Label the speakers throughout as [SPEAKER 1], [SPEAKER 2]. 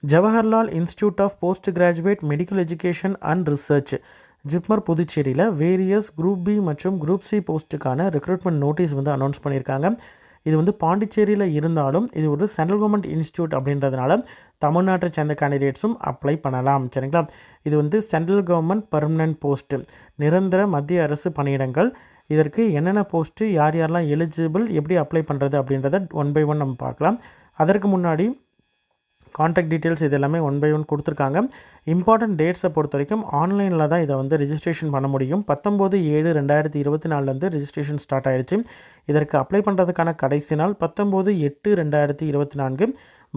[SPEAKER 1] Jawaharlal institute of post graduate medical education and research JIPMER புதுச்சேரியில் various group B மற்றும் group C போஸ்ட்டுக்கான recruitment notice வந்து announce பண்ணியிருக்காங்க. இது வந்து பாண்டிச்சேரியில் இருந்தாலும் இது ஒரு சென்ட்ரல் கவர்மெண்ட் இன்ஸ்டியூட் அப்படின்றதுனால தமிழ்நாட்டை சேர்ந்த கேண்டிடேட்ஸும் அப்ளை பண்ணலாம். சரிங்களா? இது வந்து சென்ட்ரல் கவர்மெண்ட் பர்மனன்ட் போஸ்ட்டு, நிரந்தர மத்திய அரசு பணியிடங்கள். இதற்கு என்னென்ன போஸ்ட்டு, யார் யாரெல்லாம் எலிஜிபிள், எப்படி அப்ளை பண்ணுறது அப்படின்றத ஒன் பை ஒன் நம்ம பார்க்கலாம். அதற்கு முன்னாடி கான்டாக்ட் டீட்டெயில்ஸ் இது எல்லாமே ஒன் பை ஒன் கொடுத்துருக்காங்க. இம்பார்ட்டன்ட் டேட்ஸை பொறுத்த வரைக்கும் ஆன்லைனில் தான் இதை வந்து ரெஜிஸ்ட்ரேஷன் பண்ண முடியும். 19/7/2024 ரெஜிஸ்ட்ரேஷன் ஸ்டார்ட் ஆகிடுச்சு. இதற்கு அப்ளை பண்ணுறதுக்கான கடைசி நாள் 19/8/2024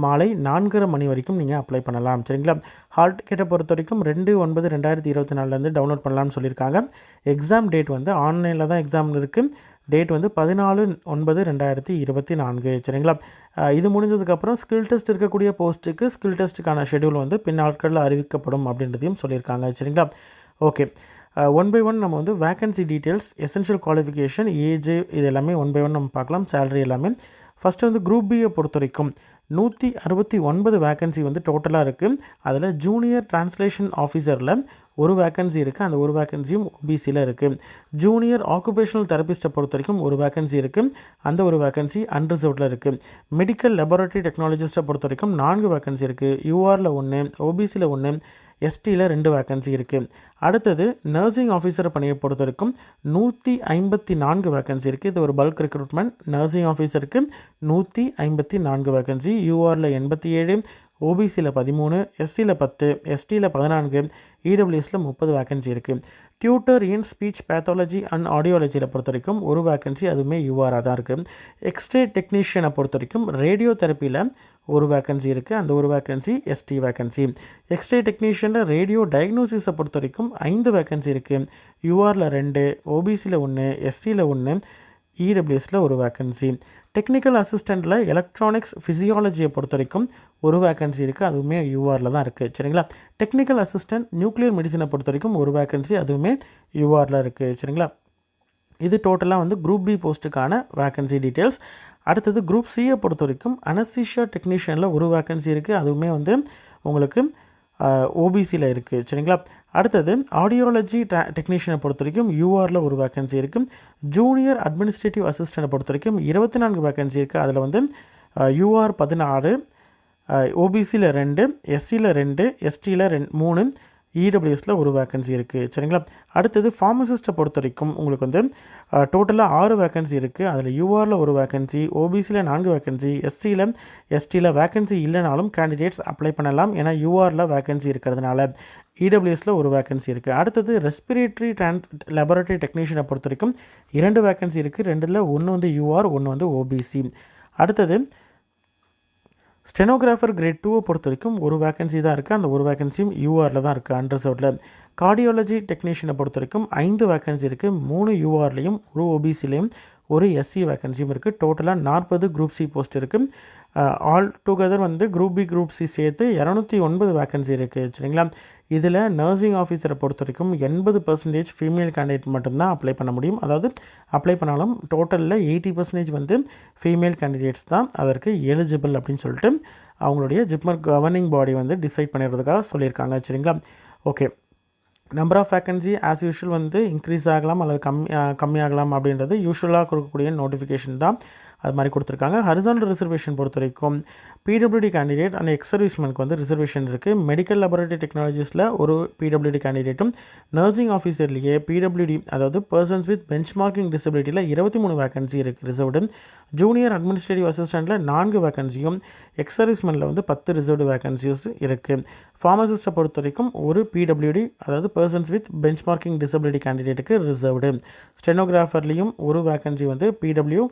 [SPEAKER 1] மாலை 4:30 மணி வரைக்கும் நீங்கள் அப்ளை பண்ணலாம். சரிங்களா? ஹால் டிக்கெட்டை பொறுத்த வரைக்கும் 2/9/2024 டவுன்லோட் பண்ணலாம்னு சொல்லியிருக்காங்க. எக்ஸாம் டேட் வந்து ஆன்லைனில் தான் எக்ஸாம் இருக்குது. டேட் வந்து 14/9/2024. சரிங்களா? இது முடிஞ்சதுக்கப்புறம் ஸ்கில் டெஸ்ட் இருக்கக்கூடிய போஸ்ட்டுக்கு ஸ்கில் டெஸ்ட்டுக்கான ஷெடியூல் வந்து பின்னாட்களில் அறிவிக்கப்படும் அப்படின்றதையும் சொல்லியிருக்காங்க. சரிங்களா? ஓகே, ஒன் பை ஒன் நம்ம வந்து vacancy details, essential qualification, age, இது எல்லாமே ஒன் பை ஒன் நம்ம பார்க்கலாம். சேலரி எல்லாமே. ஃபஸ்ட்டு வந்து குரூப் பியை பொறுத்த வரைக்கும் 169 வேக்கன்சி வந்து டோட்டலாக இருக்குது. அதில் ஜூனியர் டிரான்ஸ்லேஷன் ஆஃபீஸரில் ஒரு வேக்கன்சி இருக்குது. அந்த ஒரு வேக்கன்சியும் ஓபிசியில் இருக்குது. ஜூனியர் ஆக்குபேஷனல் தெரபிஸ்ட்டை பொறுத்த வரைக்கும் ஒரு வேக்கன்சி இருக்குது. அந்த ஒரு வேக்கன்சி அன்ரிசர்வ்டில் இருக்குது. மெடிக்கல் லெபார்ட்டரி டெக்னாலஜிஸ்ட்டை பொறுத்த வரைக்கும் 4 வேக்கன்சி இருக்குது. யூஆரில் 1, ஓபிசியில் 1, எஸ்டியில் 2 வேக்கன்சி இருக்குது. அடுத்தது நர்சிங் ஆஃபீஸர் பணியை பொறுத்த வரைக்கும் 154 வேக்கன்சி இருக்குது. இது ஒரு பல்க் ரெக்ரூட்மெண்ட். நர்சிங் ஆஃபீஸருக்கு 154 வேக்கன்சி. யூஆரில் 87, ஓபிசியில் 13, எஸ்சியில் 10, எஸ்டியில் 14, இடபிள்யூஎஸில் 30 வேக்கன்சி இருக்குது. Tutor in speech pathology and ஆடியாலஜியில் பொறுத்த வரைக்கும் ஒரு வேக்கன்சி, அதுவுமே யூஆராக தான் இருக்குது. எக்ஸ்ரே டெக்னீஷியனை பொறுத்த வரைக்கும் ரேடியோ தெரப்பியில் ஒரு வேக்கன்சி இருக்குது. அந்த ஒரு வேக்கன்சி எஸ்டி வேக்கன்சி. எக்ஸ்ரே டெக்னீஷியனில் ரேடியோ டயக்னோசிஸை பொறுத்த வரைக்கும் 5 வேக்கன்சி இருக்குது. யூஆரில் 2, ஓபிசியில் 1, எஸ்சியில் 1, இடபிள்யூஎஸில் ஒரு வேக்கன்சி. டெக்னிக்கல் அசிஸ்டண்ட்டில் எலக்ட்ரானிக்ஸ் ஃபிசியாலஜியை பொறுத்த வரைக்கும் ஒரு வேக்கன்சி இருக்குது. அதுவுமே யூஆரில் தான் இருக்குது. சரிங்களா? டெக்னிக்கல் அசிஸ்டண்ட் நியூக்ளியர் மெடிசனை பொறுத்த வரைக்கும் ஒரு வேக்கன்சி, அதுவுமே யூஆரில் இருக்குது. சரிங்களா? இது டோட்டலாக வந்து குரூப் பி போஸ்ட்டுக்கான வேக்கன்சி டீட்டெயில்ஸ். அடுத்தது குரூப் சியை பொறுத்த வரைக்கும் அனஸ்தீஷியா டெக்னீஷியனில் ஒரு வேக்கன்சி இருக்குது. அதுவுமே வந்து உங்களுக்கு ஓபிசியில் இருக்குது. சரிங்களா? அடுத்தது ஆடியாலஜி டெக்னீஷியனை பொறுத்த வரைக்கும் யூஆரில் ஒரு வேக்கன்சி இருக்குது. ஜூனியர் அட்மினிஸ்ட்ரேட்டிவ் அசிஸ்டண்ட்டை பொறுத்த வரைக்கும் 24 வேக்கன்சி இருக்குது. அதில் வந்து யூஆர் 16, ஓபிசியில் 2, எஸ்சியில் 2, எஸ்டியில் 3, இடபிள்யூஎஸில் ஒரு வேக்கன்சி இருக்குது. சரிங்களா? அடுத்தது ஃபார்மசிஸ்ட்டை பொறுத்த வரைக்கும் உங்களுக்கு வந்து டோட்டலாக 6 வேக்கன்சி இருக்குது. அதில் யூஆரில் ஒரு வேக்கன்சி, ஓபிசியில் 4 வேக்கன்சி, எஸ்டியில் வேக்கன்சி இல்லைனாலும் கேண்டிடேட்ஸ் அப்ளை பண்ணலாம். ஏன்னா யூஆரில் வேக்கன்சி இருக்கிறதுனால. இடபிள்யூஎஸில் ஒரு வேக்கன்சி இருக்குது. அடுத்தது ரெஸ்பிரேட்டரி லெபார்ட்டரி டெக்னீஷியனை பொறுத்த வரைக்கும் 2 வேக்கன்சி இருக்குது. 2ல் 1 வந்து யூஆர், 1 வந்து ஓபிசி. அடுத்தது ஸ்டெனோகிராஃபர் கிரேட் 2 பொறுத்த வரைக்கும் ஒரு வேக்கன்சி தான் இருக்குது. அந்த ஒரு வேக்கன்சியும் யூஆரில் தான் இருக்குது, அன்ரிசர்வ்டில். கார்டியாலஜி டெக்னீஷியனை பொறுத்த வரைக்கும் 5 வேக்கன்சி இருக்குது. 3 யூஆர்லேயும், ஒரு ஓபிசிலையும், ஒரு எஸ்சி வேக்கன்சியும் இருக்குது. டோட்டலாக 40 குரூப் சி போஸ்ட் இருக்குது. ஆல் டுகெதர் வந்து குரூப் பி குரூப் சி சேர்த்து 209 வேக்கன்சி இருக்குது. சரிங்களா? இதில் நர்சிங் ஆஃபீஸரை பொறுத்த வரைக்கும் 80% ஃபீமேல் கேண்டிடேட் மட்டும்தான் அப்ளை பண்ண முடியும். அதாவது அப்ளை பண்ணாலும் டோட்டலில் 80% வந்து ஃபீமேல் கேண்டிடேட்ஸ் தான் அதற்கு எலிஜிபிள் அப்படின்னு சொல்லிட்டு அவங்களுடைய ஜிப்மர் கவர்னிங் பாடி வந்து டிசைட் பண்ணிடுறதுக்காக சொல்லியிருக்காங்க. சரிங்களா? Okay, number of vacancy as usual வந்து இன்க்ரீஸ் ஆகலாம் அல்லது கம்மியாகலாம் அப்படின்றது யூஷுவலாக கொடுக்கக்கூடிய நோட்டிஃபிகேஷன் தான். அது மாதிரி கொடுத்துருக்காங்க. ஹரிசாண்டல் ரிசர்வேஷன் பொறுத்த வரைக்கும் பிடபிள்யூடி கேண்டிடேட் அண்ட் எக்ஸர்வீஸ்மேனுக்கு வந்து ரிசர்வேஷன் இருக்குது. மெடிக்கல் லெபார்ட்டரி டெக்னாலஜிஸில் ஒரு பிடபிள்யூடி கேண்டிடேட்டும், நர்சிங் ஆஃபீஸர்லேயே பிடபிள்யூடி அதாவது பர்சன்ஸ் வித் பெஞ்ச் மார்க்கிங் டிசபிலிட்டியில் 23 வேக்கன்சி இருக்குது ரிசர்வ்டு. ஜூனியர் அட்மினிஸ்ட்ரேட்டிவ் அசிஸ்டண்ட்டில் 4 வேக்கன்சியும், எக்ஸர்வீஸ்மேனில் வந்து 10 ரிசர்வ்டு வேக்கன்சிஸ் இருக்குது. ஃபார்மசிஸ்ட்டை பொறுத்த வரைக்கும் ஒரு பிடபிள்யூடி அதாவது persons with bench marking disability கேண்டிடேட்டுக்கு ரிசர்வ்டு. ஸ்டெனோகிராஃபர்லேயும் ஒரு வேக்கன்சி வந்து பிடபிள்யூ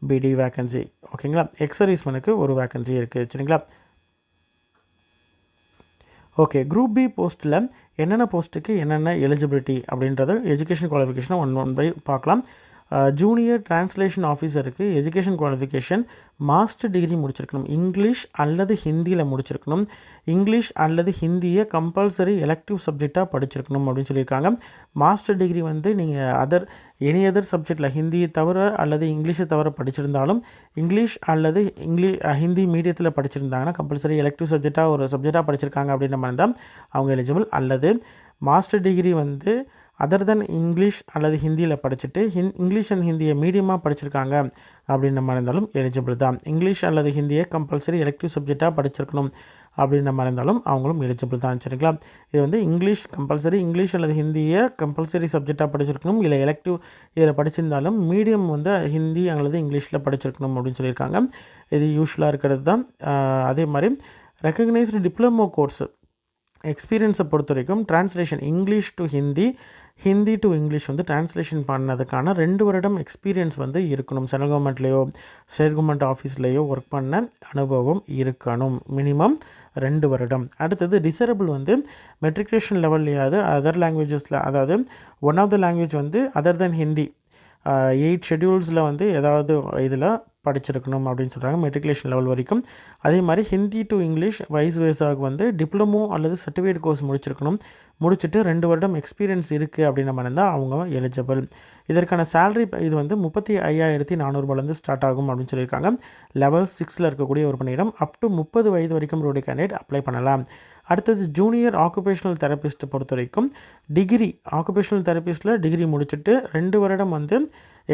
[SPEAKER 1] பிடி வேக்கன்சி. ஓகேங்களா? எக்ஸர்வீஸ்மேனுக்கு ஒரு வேக்கன்சி இருக்குது. சரிங்களா? ஓகே, குரூப் பி போஸ்ட்டில் என்னென்ன போஸ்ட்டுக்கு என்னென்ன எலிஜிபிலிட்டி அப்படின்றது எஜுகேஷன் குவாலிஃபிகேஷனை ஒன் பை பார்க்கலாம். ஜூனியர் டிரான்ஸ்லேஷன் ஆஃபீஸருக்கு எஜுகேஷன் குவாலிஃபிகேஷன் மாஸ்டர் டிகிரி முடிச்சிருக்கணும், இங்கிலீஷ் அல்லது ஹிந்தியில் முடிச்சிருக்கணும், இங்கிலீஷ் அல்லது ஹிந்தியை கம்பல்சரி எலெக்டிவ் சப்ஜெக்டாக படிச்சிருக்கணும் அப்படின்னு சொல்லியிருக்காங்க. மாஸ்டர் டிகிரி வந்து நீங்கள் எனி அதர் சப்ஜெக்டில் ஹிந்தியை தவிர அல்லது இங்கிலீஷை தவிர படிச்சிருந்தாலும் இங்கிலீஷ் அல்லது ஹிந்தி மீடியத்தில் படிச்சிருந்தாங்கன்னா கம்பல்சரி எலெக்டிவ் சப்ஜெக்டாக ஒரு சப்ஜெக்டாக படிச்சிருக்காங்க அப்படின்ற மாதிரி தான் அவங்க எலிஜிபிள். அல்லது மாஸ்டர் டிகிரி வந்து அதர் தென் இங்கிலீஷ் அல்லது ஹிந்தியில் படிச்சுட்டு இங்கிலீஷ் அண்ட் ஹிந்தியை மீடியமாக படிச்சிருக்காங்க அப்படின்ற மாதிரி இருந்தாலும் எலிஜிபிள் தான். இங்கிலீஷ் அல்லது ஹிந்தியை கம்பல்சரி எலெக்டிவ் சப்ஜெக்டாக படிச்சிருக்கணும் அப்படின்ற மாதிரி இருந்தாலும் அவங்களும் எலிஜிபிள் தான். சரிங்களா, இது வந்து இங்கிலீஷ் அல்லது ஹிந்தியை கம்பல்சரி சப்ஜெக்டாக படிச்சிருக்கணும், இல்லை எலெக்டிவ் இதில் படிச்சிருந்தாலும் மீடியம் வந்து ஹிந்தி அல்லது இங்கிலீஷில் படிச்சிருக்கணும் அப்படின்னு சொல்லியிருக்காங்க. இது யூஸ்வலாக இருக்கிறது தான். அதே மாதிரி ரெக்கக்னைஸ்டு டிப்ளமோ கோர்ஸு எக்ஸ்பீரியன்ஸை பொறுத்த வரைக்கும் translation English to Hindi to English வந்து டிரான்ஸ்லேஷன் பண்ணதுக்கான 2 வருடம் எக்ஸ்பீரியன்ஸ் வந்து இருக்கணும். சென்ட்ரல் கவர்மெண்ட்லேயோ ஸ்டேட் கவர்மெண்ட் ஆஃபீஸ்லேயோ ஒர்க் பண்ண அனுபவம் இருக்கணும், மினிமம் 2 வருடம். அடுத்தது டிசரபிள் வந்து மெட்ரிகுலேஷன் லெவல்லையாவது அதர் லாங்குவேஜஸில், அதாவது ஒன் ஆஃப் த லாங்குவேஜ் வந்து அதர் தென் ஹிந்தி 8 ஷெட்யூல்ஸில் வந்து ஏதாவது இதில் படிச்சிருக்கணும் அப்படின்னு சொல்கிறாங்க, மெட்ரிகுலேஷன் லெவல் வரைக்கும். அதே மாதிரி ஹிந்தி டு இங்கிலீஷ் வைஸ் வேர்ஸாக வந்து டிப்ளமோ அல்லது சர்டிஃபிகேட் கோர்ஸ் முடிச்சுட்டு 2 வருடம் எக்ஸ்பீரியன்ஸ் இருக்குது அப்படின்ற மாதிரி இருந்தால் அவங்க எலிஜிபிள். இதற்கான சேலரி இது வந்து 35,400 ஸ்டார்ட் ஆகும் அப்படின்னு சொல்லியிருக்காங்க. லெவல் 6 இருக்கக்கூடிய ஒரு பணியிடம் அப் டு 30 வயது வரைக்கும் ரோடு கேண்டிடேட் அப்ளை பண்ணலாம். அடுத்தது ஜூனியர் ஆக்குபேஷனல் தெரபிஸ்ட்டை பொறுத்த வரைக்கும் டிகிரி ஆக்குபேஷனல் தெரபிஸ்ட்டில் டிகிரி முடிச்சுட்டு 2 வருடம் வந்து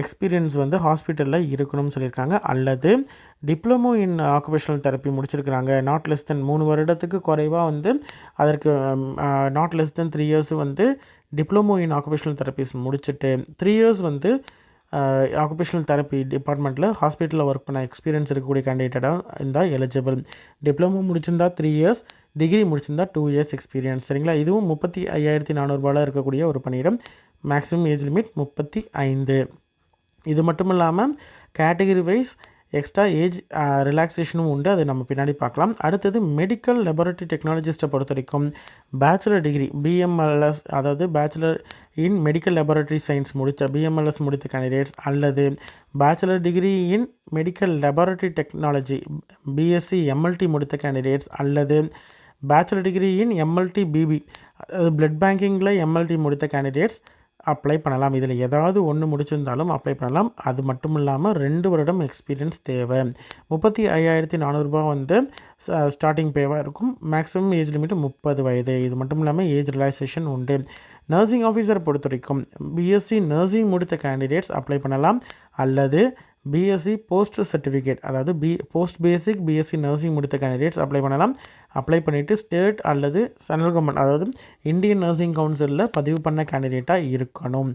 [SPEAKER 1] எக்ஸ்பீரியன்ஸ் வந்து ஹாஸ்பிட்டலில் இருக்கணும்னு சொல்லியிருக்காங்க. அல்லது டிப்ளமோ இன் ஆக்குபேஷனல் தெரப்பி முடிச்சிருக்கிறாங்க, நாட் லெஸ் தென் 3 வருடத்துக்கு குறைவாக வந்து அதற்கு நாட் லெஸ் தென் 3 இயர்ஸ் வந்து டிப்ளமோ இன் ஆக்குபேஷனல் தெரப்பிஸ் முடிச்சுட்டு 3 இயர்ஸ் வந்து ஆக்குபேஷனல் தெரப்பி டிபார்ட்மெண்ட்டில் ஹாஸ்பிட்டலில் ஒர்க் பண்ண எக்ஸ்பீரியன்ஸ் இருக்கக்கூடிய கேண்டிடேட்டாக இருந்தால் எலிஜிபிள். டிப்ளமோ முடிச்சிருந்தா 3 இயர்ஸ், டிகிரி முடிச்சிருந்தா 2 இயர்ஸ் எக்ஸ்பீரியன்ஸ். சரிங்களா, இதுவும் 35,400 இருக்கக்கூடிய ஒரு பணியிடம். Maximum age limit 35. இது மட்டும் இல்லாமல் கேட்டகரி வைஸ் எக்ஸ்ட்ரா ஏஜ் ரிலாக்ஸேஷனும் உண்டு, அது நம்ம பின்னாடி பார்க்கலாம். அடுத்தது மெடிக்கல் லெபார்ட்டரி டெக்னாலஜிஸ்ட்டை பொறுத்த வரைக்கும் பேச்சுலர் டிகிரி பிஎம்எல்எஸ், அதாவது bachelor in medical laboratory science BMLS முடித்த கேண்டிடேட்ஸ், அல்லது bachelor degree in medical laboratory technology BSc MLT முடித்த கேண்டிடேட்ஸ், அல்லது bachelor degree in MLT BB, அதாவது பிளட் பேங்கிங்கில் எம்எல்டி முடித்த கேண்டிடேட்ஸ் அப்ளை பண்ணலாம். இதில் ஏதாவது ஒன்று முடிச்சிருந்தாலும் அப்ளை பண்ணலாம். அது மட்டும் இல்லாமல் 2 வருடம் எக்ஸ்பீரியன்ஸ் தேவை. 35,400 வந்து ஸ்டார்டிங் பேவாக இருக்கும். மேக்ஸிமம் ஏஜ் லிமிட் 30 வயது. இது மட்டும் இல்லாமல் ஏஜ் ரிலாக்ஸேஷன் உண்டு. நர்சிங் ஆஃபீஸரை பொறுத்த வரைக்கும் பிஎஸ்சி நர்சிங் முடித்த கேண்டிடேட்ஸ் அப்ளை பண்ணலாம், அல்லது பிஎஸ்சி போஸ்ட் சர்டிஃபிகேட், அதாவது போஸ்ட் பேசிக் பிஎஸ்சி நர்சிங் முடித்த கேண்டிடேட்ஸ் அப்ளை பண்ணலாம். அப்ளை பண்ணிவிட்டு ஸ்டேட் அல்லது சென்ட்ரல் கவர்மெண்ட், அதாவது இந்தியன் நர்சிங் கவுன்சிலில் பதிவு பண்ண கேண்டிடேட்டாக இருக்கணும்.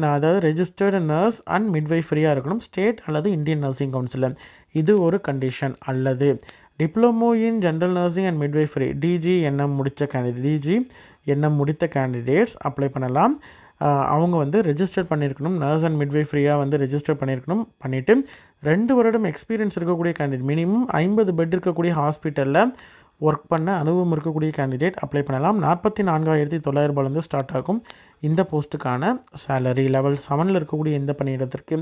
[SPEAKER 1] அதாவது ரெஜிஸ்டர்டு நர்ஸ் அண்ட் மிட்வைஃபரியாக இருக்கணும், ஸ்டேட் அல்லது இந்தியன் நர்சிங் கவுன்சிலில். இது ஒரு கண்டிஷன். அல்லது diploma in general nursing and midwifery DGNM முடித்த கேண்டிடேட்ஸ் அப்ளை பண்ணலாம். அவங்க வந்து ரெஜிஸ்டர் பண்ணியிருக்கணும், நர்ஸ் அண்ட் மிட்வைஃபரியாக வந்து ரெஜிஸ்டர் பண்ணிவிட்டு 2 வருடம் எக்ஸ்பீரியன்ஸ் இருக்கக்கூடிய கேண்டிடேட், மினிமம் 50 பெட் இருக்கக்கூடிய ஹாஸ்பிட்டலில் ஒர்க் பண்ண அனுபவம் இருக்கக்கூடிய கேண்டிடேட் அப்ளை பண்ணலாம். 44,900 ஸ்டார்ட் ஆகும் இந்த போஸ்ட்டுக்கான சேலரி. லெவல் 7 இருக்கக்கூடிய இந்த பணியிடத்திற்கு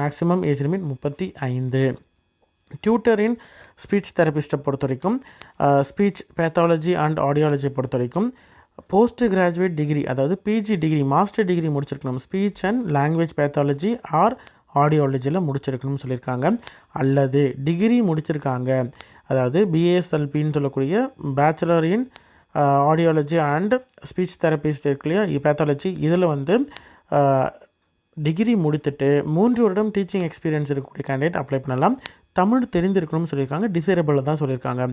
[SPEAKER 1] maximum age limit 35. Tutor in speech தெரபிஸ்ட்டை பொறுத்த வரைக்கும் ஸ்பீச் பேத்தாலஜி அண்ட் ஆடியாலஜியை பொறுத்த வரைக்கும் போஸ்ட் கிராஜுவேட் டிகிரி, அதாவது பிஜி டிகிரி மாஸ்டர் டிகிரி முடிச்சிருக்கணும், speech and language pathology or ஆடியாலஜியில் முடிச்சிருக்கணும்னு சொல்லியிருக்காங்க. அல்லது டிகிரி முடிச்சிருக்காங்க, அதாவது பிஏஎஸ்எல்பின்னு சொல்லக்கூடிய bachelor in audiology and speech therapist இருக்கு இல்லையா, பேத்தாலஜி, இதில் வந்து டிகிரி முடித்துட்டு 3 வருடம் டீச்சிங் எக்ஸ்பீரியன்ஸ் இருக்கக்கூடிய கேண்டிடேட் அப்ளை பண்ணலாம். தமிழ் தெரிந்திருக்கணும்னு சொல்லியிருக்காங்க. டிசேரபிளில் தான் சொல்லியிருக்காங்க.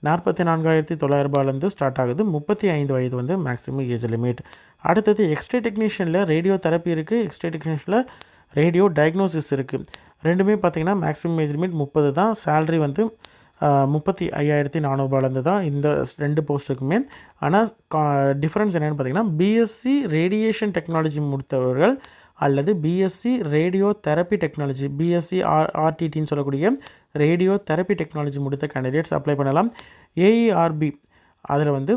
[SPEAKER 1] 44,900 ஸ்டார்ட் ஆகுது. 35 வயது வந்து மேக்ஸிமம் ஏஜ் லிமிட். அடுத்தது எக்ஸ்ரே டெக்னீஷியனில் ரேடியோ தெரப்பி இருக்குது, எக்ஸ்ரே டெக்னீஷியனில் ரேடியோ டயக்னோசிஸ் இருக்குது. ரெண்டுமே பார்த்திங்கன்னா மேக்ஸிமம் ஏஜ் லிமிட் 30 தான். சேலரி வந்து 35,400 தான் இந்த 2 போஸ்ட்டுக்குமே. ஆனால் டிஃப்ரென்ஸ் என்னென்னு பார்த்திங்கன்னா பிஎஸ்சி ரேடியேஷன் டெக்னாலஜி முடித்தவர்கள் அல்லது BSc radiotherapy technology BSc ஆர்டிடின்னு சொல்லக்கூடிய ரேடியோ தெரப்பி டெக்னாலஜி முடித்த கேண்டிடேட்ஸ் அப்ளை பண்ணலாம். ஏஇஆர்பி அதில் வந்து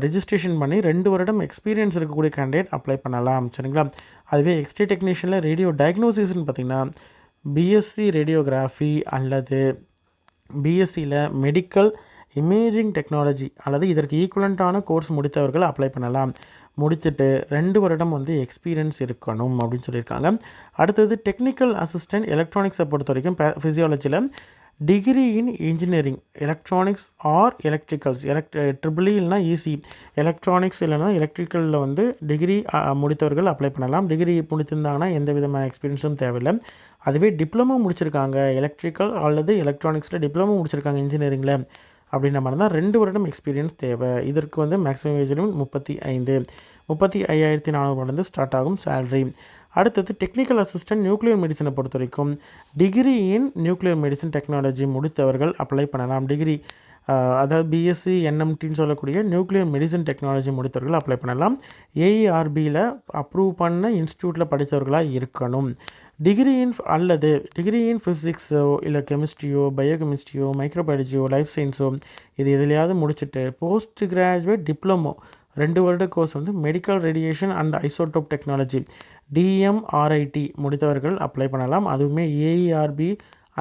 [SPEAKER 1] ரெஜிஸ்ட்ரேஷன் பண்ணி 2 வருடம் எக்ஸ்பீரியன்ஸ் இருக்கக்கூடிய கேண்டிடேட் அப்ளை பண்ணலாம். சரிங்களா, அதுவே எக்ஸ்ரே டெக்னீஷியனில் ரேடியோ டயக்னோசிஸ்ன்னு பார்த்திங்கன்னா பிஎஸ்சி ரேடியோகிராஃபி அல்லது பிஎஸ்சியில் மெடிக்கல் இமேஜிங் டெக்னாலஜி அல்லது இதற்கு ஈக்குவலண்ட்டான கோர்ஸ் முடித்தவர்கள் அப்ளை பண்ணலாம். முடிச்சுட்டு 2 வருடம் வந்து எக்ஸ்பீரியன்ஸ் இருக்கணும் அப்படின்னு சொல்லியிருக்காங்க. அடுத்தது டெக்னிக்கல் அசிஸ்டன்ட் எலக்ட்ரானிக்ஸை பொறுத்த வரைக்கும் ஃபிசியாலஜியில் degree in engineering electronics or electricals triple இல்லைனா இசி எலக்ட்ரானிக்ஸ் இல்லைனா எலக்ட்ரிக்கலில் வந்து டிகிரி முடித்தவர்கள் அப்ளை பண்ணலாம். டிகிரி முடித்திருந்தாங்கன்னா எந்த விதமான எக்ஸ்பீரியன்ஸும் தேவையில்லை. அதுவே டிப்ளமோ முடிச்சிருக்காங்க எலக்ட்ரிக்கல் அல்லது எலக்ட்ரானிக்ஸில் டிப்ளமோ முடிச்சிருக்காங்க இன்ஜினியரிங்கில் அப்படின்ற மாதிரி தான் 2 வருடம் எக்ஸ்பீரியன்ஸ் தேவை. இதற்கு வந்து மேக்ஸிமம் ஏஜ் லிமிட் 35,400 ஸ்டார்ட் ஆகும் சேலரி. அடுத்தது டெக்னிக்கல் அசிஸ்டன்ட் நியூக்ளியர் மெடிசனை பொறுத்த வரைக்கும் degree in nuclear medicine technology முடித்தவர்கள் அப்ளை பண்ணலாம். டிகிரி அதாவது பிஎஸ்சி என்எம்டின்னு சொல்லக்கூடிய நியூக்ளியர் மெடிசன் டெக்னாலஜி முடித்தவர்கள் அப்ளை பண்ணலாம். ஏஇஆர்பியில் அப்ரூவ் பண்ண இன்ஸ்டியூட்டில் படித்தவர்களாக இருக்கணும். டிகிரி இன் ஃபிசிக்ஸோ இல்லை கெமிஸ்ட்ரியோ பயோகெமிஸ்ட்ரியோ மைக்ரோபயாலஜியோ லைஃப் சயின்ஸோ இது எதுலையாவது முடிச்சுட்டு போஸ்ட் கிராஜுவேட் டிப்ளமோ 2 வருட கோர்ஸ் வந்து medical radiation and isotope technology DMRIT முடித்தவர்கள் அப்ளை பண்ணலாம். அதுவுமே ஏஇஆர்பி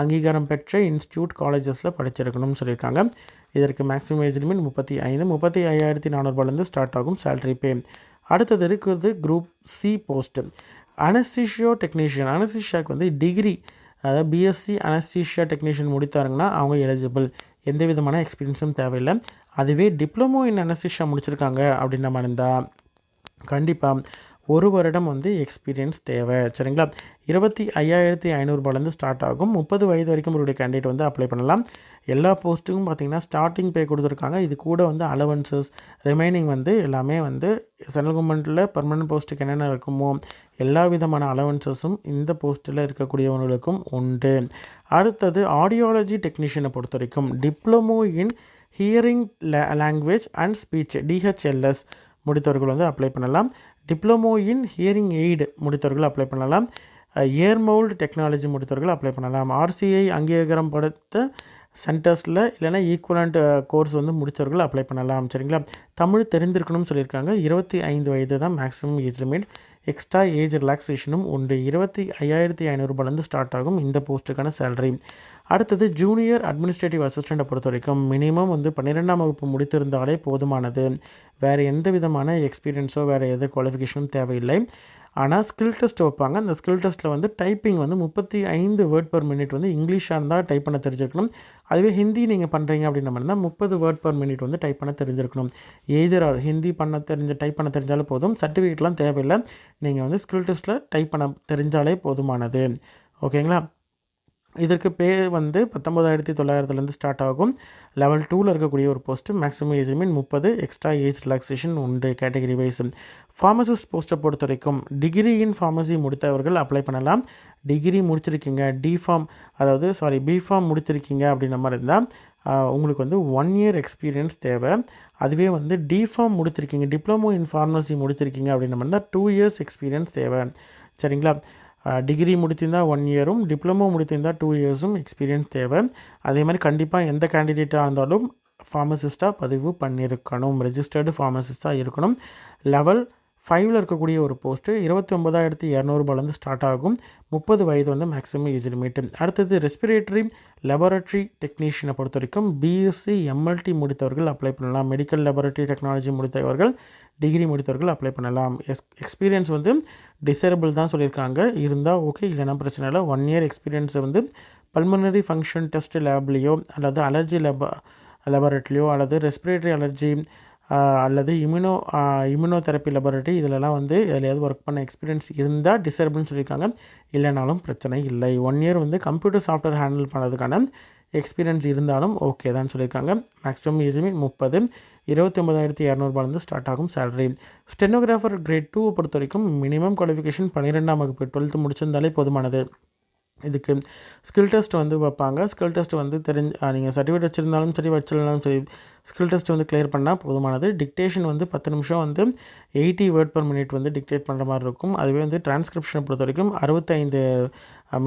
[SPEAKER 1] அங்கீகாரம் பெற்ற இன்ஸ்டியூட் காலேஜஸில் படிச்சிருக்கணும்னு சொல்லியிருக்காங்க. இதற்கு மேக்ஸிமம் ஏஜ் லிமிட் 35,400 ஸ்டார்ட் ஆகும் சேலரி பே. அடுத்தது இருக்குது குரூப் சி போஸ்ட்டு அனஸ்தீஷியோ டெக்னீஷியன். அனஸ்தீஷியாவுக்கு வந்து டிகிரி அதாவது பிஎஸ்சி அனஸ்தீஷியா டெக்னீஷியன் முடித்தாருங்கன்னா அவங்க எலிஜிபிள், எந்த விதமான எக்ஸ்பீரியன்ஸும் தேவையில்லை. அதுவே டிப்ளமோ இன் அனஸ்தீஷியா முடிச்சிருக்காங்க அப்படின்ற மாதிரி இருந்தால் கண்டிப்பாக 1 வருடம் வந்து எக்ஸ்பீரியன்ஸ் தேவை. சரிங்களா? 25,500 ஸ்டார்ட் ஆகும். 30 வயது வரைக்கும் உங்களுடைய கேண்டிடேட் வந்து அப்ளை பண்ணலாம். எல்லா போஸ்ட்டுக்கும் பார்த்திங்கன்னா ஸ்டார்டிங் பே கொடுத்துருக்காங்க. இது கூட வந்து அலவன்சஸ் ரிமைனிங் வந்து எல்லாமே வந்து சென்ட்ரல் கவர்மெண்ட்டில் பர்மனன்ட் போஸ்ட்டுக்கு என்னென்ன இருக்குமோ எல்லா விதமான அலவன்சஸும் இந்த போஸ்ட்டில் இருக்கக்கூடியவங்களுக்கும் உண்டு. அடுத்தது ஆடியாலஜி டெக்னீஷியனை பொறுத்த வரைக்கும் diploma in hearing language and speech DHLS முடித்தவர்கள் வந்து அப்ளை பண்ணலாம். டிப்ளமோ இன் ஹியரிங் எய்டு முடித்தவர்கள் அப்ளை பண்ணலாம். இயர்மவுல்டு டெக்னாலஜி முடித்தவர்கள் அப்ளை பண்ணலாம். ஆர்சிஐ அங்கீகாரம் படுத்த சென்டர்ஸில் இல்லைனா ஈக்குவலண்ட் கோர்ஸ் வந்து முடித்தவர்கள் அப்ளை பண்ணலாம். சரிங்களா? தமிழ் தெரிந்திருக்கணும்னு சொல்லியிருக்காங்க. 25 வயது தான் maximum age limit. Extra age ரிலாக்ஸேஷனும் உண்டு. 25,500 ஸ்டார்ட் ஆகும் இந்த போஸ்ட்டுக்கான சேலரி. அடுத்தது ஜூனியர் அட்மினிஸ்ட்ரேட்டிவ் அசிஸ்டண்ட்டை பொறுத்த வரைக்கும் மினிமம் வந்து 12ஆம் வகுப்பு முடித்திருந்தாலே போதுமானது. வேறு எந்த விதமான எக்ஸ்பீரியன்ஸோ வேறு எந்த குவாலிஃபிகேஷனும் தேவையில்லை. ஆனால் ஸ்கில் டெஸ்ட் வைப்பாங்க. அந்த ஸ்கில் டெஸ்ட்டில் வந்து டைப்பிங் வந்து 35 வேர்ட் பர் மினிட் வந்து இங்கிலீஷாக இருந்தால் டைப் பண்ண தெரிஞ்சிருக்கணும். அதுவே ஹிந்தி நீங்கள் பண்ணுறீங்க அப்படின்ற மாதிரி இருந்தால் 30 வேர்ட் பர் மினிட் வந்து டைப் பண்ண தெரிஞ்சிருக்கணும். எய்தர் ஹிந்தி டைப் பண்ண தெரிஞ்சாலே போதும். சர்டிஃபிகேட்லாம் தேவையில்லை. நீங்கள் வந்து ஸ்கில் டெஸ்ட்டில் டைப் பண்ண தெரிஞ்சாலே போதுமானது. ஓகேங்களா? இதற்கு பே வந்து 19,900 ஸ்டார்ட் ஆகும். லெவல் 2ல் இருக்கக்கூடிய ஒரு post. Maximum age limit 30. Extra age relaxation உண்டு கேட்டகரி வைஸ். ஃபார்மசிஸ்ட் போஸ்ட்டை பொறுத்த வரைக்கும் டிகிரி இன் ஃபார்மசி முடித்தவர்கள் அப்ளை பண்ணலாம். டிகிரி முடிச்சிருக்கீங்க பிஃபார்ம் முடித்திருக்கீங்க அப்படின்ற மாதிரி இருந்தால் உங்களுக்கு வந்து 1 இயர் எக்ஸ்பீரியன்ஸ் தேவை. அதுவே வந்து டிஃபார்ம் முடித்திருக்கீங்க டிப்ளமோ இன் ஃபார்மசி முடித்திருக்கீங்க அப்படின்ற மாதிரி இருந்தால் 2 இயர்ஸ் எக்ஸ்பீரியன்ஸ் தேவை. சரிங்களா? டிகிரி முடித்திருந்தால் 1 இயரும் டிப்ளமோ முடித்திருந்தால் 2 இயர்ஸும் எக்ஸ்பீரியன்ஸ் தேவை. அதே மாதிரி கண்டிப்பாக எந்த கேண்டிடேட்டாக இருந்தாலும் ஃபார்மசிஸ்ட்டாக பதிவு பண்ணியிருக்கணும். ரெஜிஸ்டர்டு ஃபார்மசிஸ்ட்டாக இருக்கணும். லெவல் 5ல் இருக்கக்கூடிய ஒரு போஸ்ட்டு 29,200 ஸ்டார்ட் ஆகும். 30 வயது வந்து மேக்ஸிமம் ஏஜ் லிமிட். அடுத்தது ரெஸ்பிரேட்டரி லெபார்ட்டரி டெக்னீஷியனை பொறுத்த வரைக்கும் பிஎஸ்சி எம்எல்டி முடித்தவர்கள் அப்ளை பண்ணலாம். மெடிக்கல் லெபார்ட்டரி டெக்னாலஜி முடித்தவர்கள் டிகிரி முடித்தவர்கள் அப்ளை பண்ணலாம். எக்ஸ்பீரியன்ஸ் வந்து டிசேபிள் தான் சொல்லியிருக்காங்க. இருந்தால் ஓகே, இல்லைனா பிரச்சனை இல்லை. 1 இயர் எக்ஸ்பீரியன்ஸை வந்து பல்மனரி ஃபங்க்ஷன் டெஸ்ட் லேப்லேயோ அல்லது அலர்ஜி லெபார்ட்டரிலையோ அல்லது ரெஸ்பிரேட்டரி அலர்ஜி அல்லது இம்யூனோதெரப்பி லெபார்ட்டரி இதிலலாம் வந்து எதுலையாவது ஒர்க் பண்ண எக்ஸ்பீரியன்ஸ் இருந்தால் டிசேபிள்னு சொல்லியிருக்காங்க. இல்லைனாலும் பிரச்சனை இல்லை. 1 இயர் வந்து கம்ப்யூட்டர் சாஃப்ட்வேர் ஹேண்டில் பண்ணுறதுக்கான எக்ஸ்பீரியன்ஸ் இருந்தாலும் ஓகே தான் சொல்லியிருக்காங்க. Maximum age limit 30. 29,200 ஸ்டார்ட் ஆகும் சேலரி. ஸ்டெனோகிராஃபர் கிரேட் 2 பொறுத்த வரைக்கும் மினிமம் குவாலிஃபிகேஷன் 12ஆம் வகுப்பு 12th முடிச்சிருந்தாலே போதுமானது. இதுக்கு ஸ்கில் டெஸ்ட் வந்து வைப்பாங்க. ஸ்கில் டெஸ்ட் வந்து நீங்கள் சர்டிஃபிகேட் வச்சுருந்தாலும் சரி வச்சிருந்தாலும் சரி ஸ்கில் டெஸ்ட் வந்து கிளியர் பண்ணால் போதுமானது. டிக்டேஷன் வந்து 10 நிமிஷம் வந்து 80 வேர்ட் பர் மினிட் வந்து டிக்டேட் பண்ணுற மாதிரி இருக்கும். அதுவே வந்து டிரான்ஸ்கிரிப்ஷனை பொறுத்த வரைக்கும் 65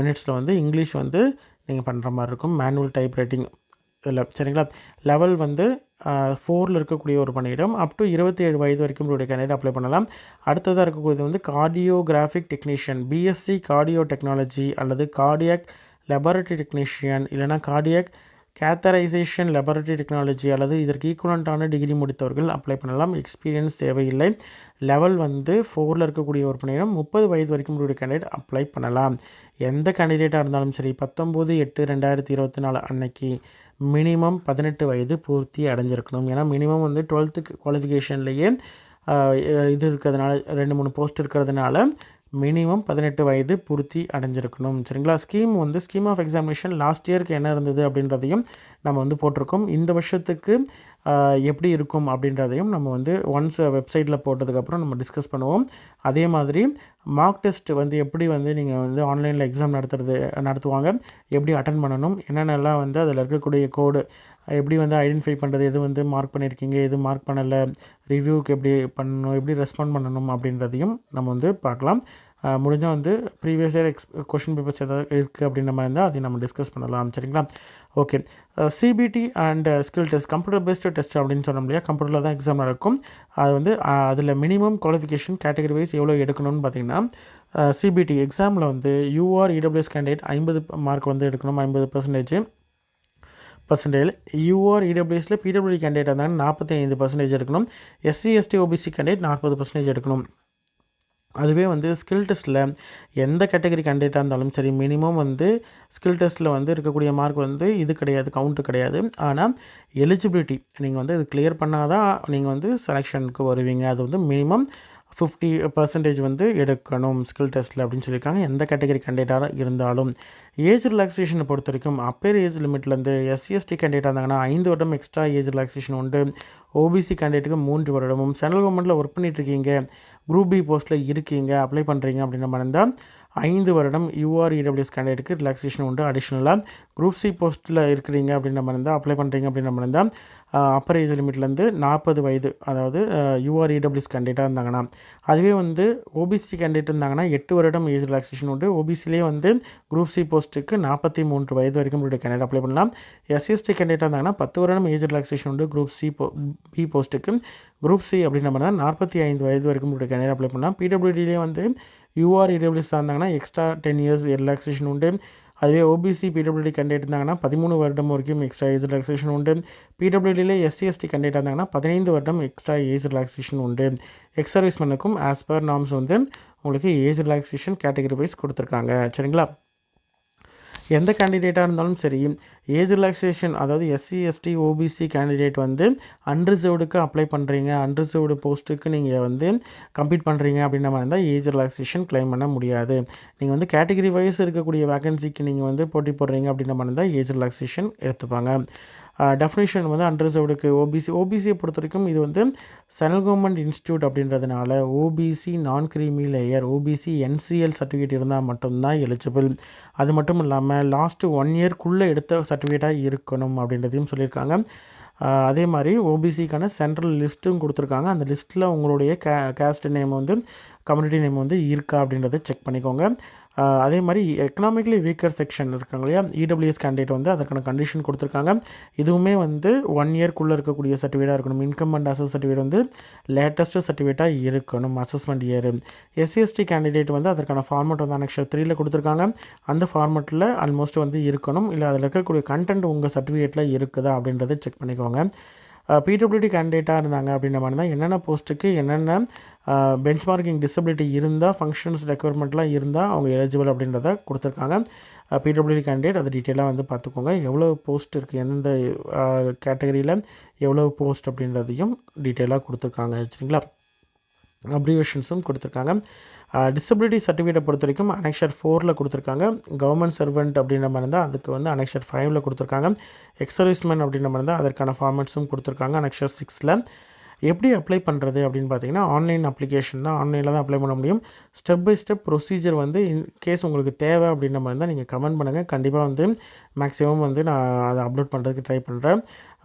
[SPEAKER 1] மினிட்ஸில் வந்து இங்கிலீஷ் வந்து நீங்கள் பண்ணுற மாதிரி இருக்கும். மேனுவல் டைப் ரைட்டிங் இதில் சரிங்களா. லெவல் வந்து 4ல் இருக்கக்கூடிய ஒரு பணியிடம் அப் டு 27 வயது வரைக்கும் உங்களுடைய கேண்டிடேட் அப்ளை பண்ணலாம். அடுத்ததாக இருக்கக்கூடியது வந்து cardiographic technician, BSc cardio technology அல்லது கார்டியாக் லெபார்ட்டரி டெக்னீஷியன் இல்லைனா கார்டியாக் கேத்தரைசேஷன் லெபார்ட்டரி டெக்னாலஜி அல்லது இதற்கு ஈக்குவலண்ட்டான டிகிரி முடித்தவர்கள் அப்ளை பண்ணலாம். எக்ஸ்பீரியன்ஸ் தேவையில்லை. லெவல் வந்து 4ல் இருக்கக்கூடிய ஒரு பணியிடம் 30 வயது வரைக்கும் உங்களுடைய கேண்டிடேட் அப்ளை பண்ணலாம். எந்த கேண்டிடேட்டாக இருந்தாலும் சரி 19/8/2024 அன்னைக்கு மினிமம் 18 வயது பூர்த்தி அடைஞ்சிருக்கணும். ஏன்னா மினிமம் வந்து 12th குவாலிஃபிகேஷன்லேயே இது இருக்கிறதுனால 2-3 போஸ்ட் இருக்கிறதுனால மினிமம் 18 வயது பூர்த்தி அடைஞ்சிருக்கணும். சரிங்களா. ஸ்கீம் ஆஃப் எக்ஸாமினேஷன் லாஸ்ட் இயருக்கு என்ன இருந்தது அப்படின்றதையும் நம்ம வந்து போட்டிருக்கோம். இந்த வருஷத்துக்கு எப்படி இருக்கும் அப்படின்றதையும் நம்ம வந்து ஒன்ஸ் வெப்சைட்டில் போட்டதுக்கப்புறம் நம்ம டிஸ்கஸ் பண்ணுவோம். அதே மாதிரி மார்க் டெஸ்ட் வந்து எப்படி வந்து நீங்கள் வந்து ஆன்லைனில் எக்ஸாம் நடத்துவாங்க, எப்படி அட்டன் பண்ணணும், என்னென்னலாம் வந்து அதில் இருக்கக்கூடிய கோடு எப்படி வந்து ஐடென்டிஃபை பண்ணுறது, எது வந்து மார்க் பண்ணியிருக்கீங்க, எது மார்க் பண்ணலை, ரிவ்யூவுக்கு எப்படி பண்ணணும், எப்படி ரெஸ்பாண்ட் பண்ணணும் அப்படின்றதையும் நம்ம வந்து பார்க்கலாம். முடிஞ்சால் வந்து ப்ரீவியஸ் இயர் கொஷின் பேப்பர்ஸ் எதாவது இருக்குது அப்படின்ற மாதிரி இருந்தால் அதையும் நம்ம டிஸ்கஸ் பண்ணலாம். சரிங்களா. Okay. CBT and skill test computer based test அப்படின்னு சொன்னோம் இல்லையா. கம்ப்யூட்டரில் தான் எக்ஸாம் நடக்கும். அது வந்து அதில் மினிமம் குவாலிஃபிகேஷன் கேட்டகரி வைஸ் எவ்வளோ எடுக்கணும்னு பார்த்தீங்கன்னா சிபிடி எக்ஸாமில் வந்து யூஆர் இடபிள்யூஎஸ் கேண்டிடேட் 50 மார்க் வந்து எடுக்கணும், 50%. யூஆர் இடபிள்யூஎஸில் பிடபிள்யூடி கேண்டிடேட் இருந்தாங்கன்னா 45% எடுக்கணும். எஸ்சி எஸ்டி ஓபிசி கேண்டிடேட் 40% எடுக்கணும். அதுவே வந்து ஸ்கில் டெஸ்ட்டில் எந்த கேட்டகரி கேண்டிடேட்டாக இருந்தாலும் சரி மினிமம் வந்து ஸ்கில் டெஸ்ட்டில் வந்து இருக்கக்கூடிய மார்க் வந்து இது கிடையாது, கவுண்ட்டு கிடையாது. ஆனால் எலிஜிபிலிட்டி நீங்கள் வந்து இது கிளியர் பண்ணால் தான் நீங்கள் வந்து செலெக்ஷனுக்கு வருவீங்க. அது வந்து மினிமம் 50% வந்து எடுக்கணும் ஸ்கில் டெஸ்ட்டில் அப்படின்னு சொல்லியிருக்காங்க. எந்த கேட்டகரி கேண்டிடேட்டாக இருந்தாலும் ஏஜ் ரிலாக்ஸேஷனை பொறுத்த வரைக்கும் அப்பேர் ஏஜ் லிமிட்லேருந்து எஸ்சிஎஸ்டி கேண்டிடேட்டாக இருந்தாங்கன்னா 5 வருடம் எக்ஸ்ட்ரா ஏஜ் ரிலாக்ஸேஷன் உண்டு. ஓபிசி கேண்டிடேட்டுக்கு 3 வருடமும். சென்ட்ரல் கவர்மெண்ட்டில் ஒர்க் பண்ணிகிட்ருக்கீங்க, குரூப் பி போஸ்ட்டில் இருக்கீங்க, அப்ளை பண்ணுறீங்க அப்படின்ற மாதிரி இருந்தால் 5 வருடம் யூஆர் இடபிள்யூஎஸ் கேண்டிடேட்டுக்கு ரிலாக்ஸேஷன் உண்டு. அடிஷ்னலாக குரூப் சி போஸ்ட்டில் இருக்கிறீங்க அப்படின்ற மாதிரி இருந்தால் அப்ளை பண்ணுறீங்க அப்படின்ற மாதிரி இருந்தால் அப்பர் ஏஜ் லிமிட்லேருந்து 40 வயது, அதாவது யூஆர் இடபிள்யூஎஸ் கேண்டிடேட்டாக இருந்தாங்கன்னா. அதுவே வந்து ஓபிசி கேண்டிடேட் இருந்தாங்கன்னா 8 வருடம் ஏஜ் ரிலாக்ஸேஷன் உண்டு. ஓபிசிலே வந்து குரூப் சி போஸ்ட்டுக்கு 43 வயது வரைக்கும் உங்களுடைய கேண்டிடேட் அப்ளை பண்ணலாம். எஸ்சிஎஸ்டி கேண்டிடேட்டாக இருந்தாங்கன்னா 10 வருடம் ஏஜ் ரிலாக்ஸேஷன் உண்டு. குரூப் சி பி போஸ்ட்டுக்கு. குரூப் சி அப்படின்ற மாதிரி தான் 45 வயது வரைக்கும் உங்களுடைய கேண்டிடேட் அப்ளை பண்ணலாம். பிடபிள்யூடிலே வந்து யூஆர் இடபிள்யூஎஸ் இருந்தாங்கன்னா எக்ஸ்ட்ரா 10 இயர்ஸ் ரிலாக்ஸேஷன் உண்டு. அதுவே ஓபிசி பிடபிள்யூடி கேண்டிடேட் இருந்தாங்கன்னா 13 வருடம் வரைக்கும் எக்ஸ்ட்ரா ஏஜ் ரிலாக்ஸேஷன் உண்டு. பிடபிள்யூடியில் எஸ்சிஎஸ்டி கேண்டிடேட் இருந்தாங்கன்னா 15 வருடம் எக்ஸ்ட்ரா ஏஜ் ரிலாக்ஸேஷன் உண்டு. எக்ஸ் சர்வீஸ்மேனுக்கும் ஆஸ் பர் நார்ம்ஸ் வந்து உங்களுக்கு ஏஜ் ரிலாக்ஸேஷன் கேட்டகரி வைஸ் கொடுத்துருக்காங்க. சரிங்களா. எந்த கேண்டிடேட்டாக இருந்தாலும் சரி ஏஜ் ரிலாக்ஸேஷன், அதாவது எஸ்சி எஸ்டி ஓபிசி கேண்டிடேட் வந்து அன்ரிசர்வ்டுக்கு அப்ளை பண்ணுறீங்க, அன்ரிசர்வ்டு போஸ்ட்டுக்கு நீங்கள் வந்து கம்ப்ளீட் பண்ணுறீங்க அப்படின்ற மாதிரி இருந்தால் ஏஜ் ரிலாக்ஸேஷன் கிளைம் பண்ண முடியாது. நீங்கள் வந்து கேட்டகரி வைஸ் இருக்கக்கூடிய வேகன்சிக்கு நீங்கள் வந்து போட்டி போடுறீங்க அப்படின்ற மாதிரி இருந்தால் ஏஜ் ரிலாக்ஸேஷன் எடுத்துப்பாங்க. டெஃபினேஷன் வந்து அன்ரிசர்வ்டுக்கு ஓபிசியை பொறுத்த வரைக்கும் இது வந்து சென்ட்ரல் கவர்மெண்ட் இன்ஸ்டியூட் அப்படின்றதுனால ஓபிசி நான் creamy layer OBC NCL certificate இருந்தால் மட்டும்தான் எலிஜிபிள். அது மட்டும் இல்லாமல் லாஸ்ட்டு 1 இயர்க்குள்ளே எடுத்த சர்டிஃபிகேட்டாக இருக்கணும் அப்படின்றதையும் சொல்லியிருக்காங்க. அதே மாதிரி ஓபிசிக்கான சென்ட்ரல் லிஸ்ட்டும் கொடுத்துருக்காங்க. அந்த லிஸ்ட்டில் உங்களுடைய கேஸ்ட் நேம் வந்து கம்யூனிட்டி நேம் வந்து இருக்கா அப்படின்றத செக் பண்ணிக்கோங்க. அதே மாதிரி எக்கனாமிக்கலி வீக்கர் செக்ஷன் இருக்காங்க இல்லையா, இடபிள்யூஎஸ் கேண்டிடேட் வந்து அதற்கான கண்டிஷன் கொடுத்துருக்காங்க. இதுவுமே வந்து 1 இயர்க்குள்ளே இருக்கக்கூடிய சர்டிஃபிகேட்டாக இருக்கணும். இன்கம் அண்ட் அசஸ் சர்டிஃபிகேட் வந்து லேட்டஸ்ட்டு சர்டிஃபிகேட்டாக இருக்கணும் அசஸ்மெண்ட் இயர். எஸ்சிஎஸ்டி கேண்டிடேட் வந்து அதற்கான ஃபார்மெட் வந்து அனெக்ஷர் 3ல் கொடுத்துருக்காங்க. அந்த ஃபார்மெட்டில் ஆல்மோஸ்ட் வந்து இருக்கணும். இல்லை அதில் இருக்கக்கூடிய கண்டென்ட் உங்கள் சர்டிஃபிகேட்டில் இருக்குதா அப்படின்றத செக் பண்ணிக்கோங்க. பிடபிள்யூடி கேண்டிடேட்டாக இருந்தாங்க அப்படின்ற மாதிரி தான் என்னென்ன போஸ்ட்டுக்கு என்னென்ன பெஞ்ச்மார்க்கிங் டிசபிலிட்டி இருந்தால் ஃபங்க்ஷன்ஸ் ரெக்குவயர்மெண்ட்லாம் இருந்தால் அவங்க எலிஜிபிள் அப்படின்றத கொடுத்துருக்காங்க. பிடபிள்யூடி கேண்டிடேட் அதை டீட்டெயிலாக வந்து பார்த்துக்கோங்க. எவ்வளோ போஸ்ட் இருக்குது, எந்தெந்த கேட்டகரியில் எவ்வளோ போஸ்ட் அப்படின்றதையும் டீட்டெயிலாக கொடுத்துருக்காங்க. சரிங்களா. அப்ரிவேஷன்ஸும் கொடுத்துருக்காங்க. டிசபிலிட்டி சர்டிஃபிகேட்டை பொறுத்த வரைக்கும் அனெக்ஷர் 4ல் கொடுத்துருக்காங்க. கவர்மெண்ட் சர்வெண்ட் அப்படின்ற மாதிரி இருந்தால் அதுக்கு வந்து அனெக்ஷர் 5ல் கொடுத்துருக்காங்க. எக்ஸ் சர்வீஸ்மேன் அப்படின்ற மாதிரி இருந்தால் அதற்கான ஃபார்மெட்ஸும் கொடுத்துருக்காங்க அனெக்ஷர் 6ல். எப்படி அப்ளை பண்ணுறது அப்படின்னு பார்த்தீங்கன்னா ஆன்லைன் அப்ளிகேஷன் தான், ஆன்லைனில் தான் அப்ளை பண்ண முடியும். ஸ்டெப் பை ஸ்டெப் ப்ரொசீஜர் வந்து இன்கேஸ் உங்களுக்கு தேவை அப்படின்ற மாதிரி தான் நீங்கள் கமெண்ட் பண்ணுங்கள். கண்டிப்பாக வந்து மேக்ஸிமம் வந்து நான் அதை அப்லோட் பண்ணுறதுக்கு ட்ரை பண்ணுறேன்.